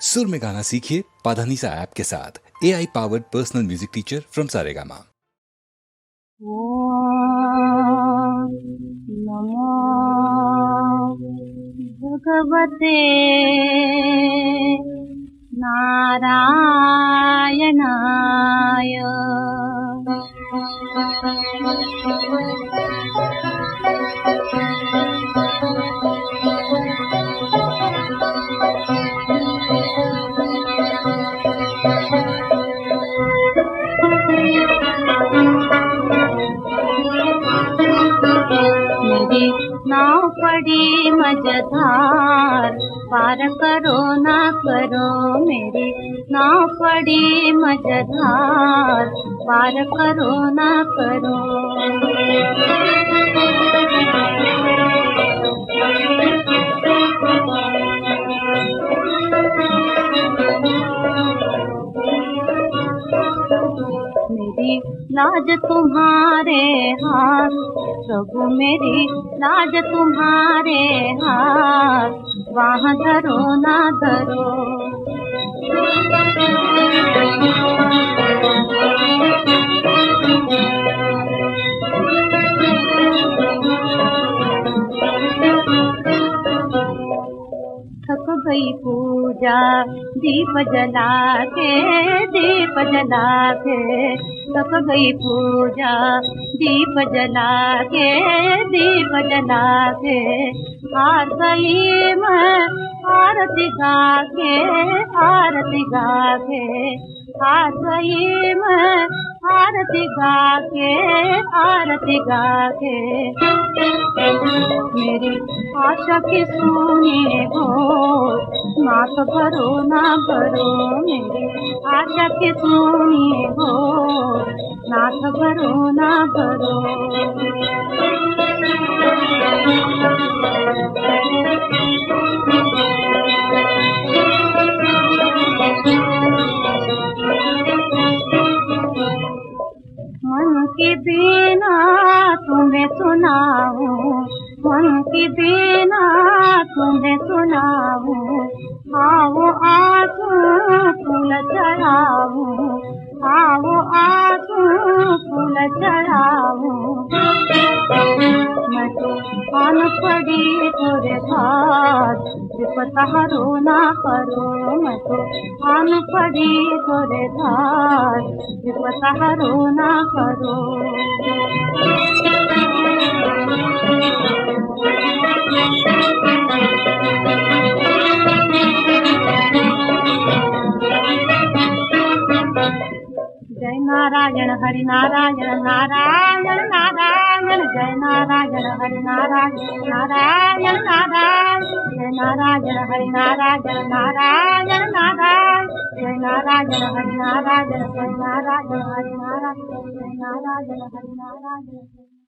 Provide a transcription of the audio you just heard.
सुर में गाना सीखिए पाधानीसा ऐप के साथ। AI powered personal music teacher from Saregama. ओम नमो भगवते नारायणाय। मेरी नाव पड़ी मझधार, पार करो ना करो। मेरी नाव पड़ी मझधार, पार करो ना करो। मेरी लाज तुम्हारे हाथ प्रभु, मेरी लाज तुम्हारे हाथ, वहाँ धरो ना धरो। थक गई पूजा दीप जला के, दीप जला के। थक गई पूजा दीप जला के, दीप जला के। हार गई मैं आरती गा के, आरती गा के। हार गई मैं आरती गा के, आरती गा के। मेरी आशा की सुनिए हो, नाथ भरो ना भरो। मेरी आशा की सुनिए हो, नाथ भरो ना भरो। मन की बीना तुम्हें सुनाऊं, मन की बीना तुम्हें सुनाऊं। आओ आंसू फूल चढ़ाऊं, आओ आंसू फूल चढ़ाऊं। मैं तो आन पड़ी तोरे घाट, विपता हरो ना करो। मैं तो आन पड़ी तोरे घाट, विपता हरो ना करो। जय नारायण हरि नारायण, नारायण नारायण। जय नारायण हरि नारायण, नारायण नारायण। जय नारायण हरि नारायण, नारायण नारायण। जय नारायण हरि नारायण, जय नारायण हरि नारायण, जय नारायण हरि नारायण।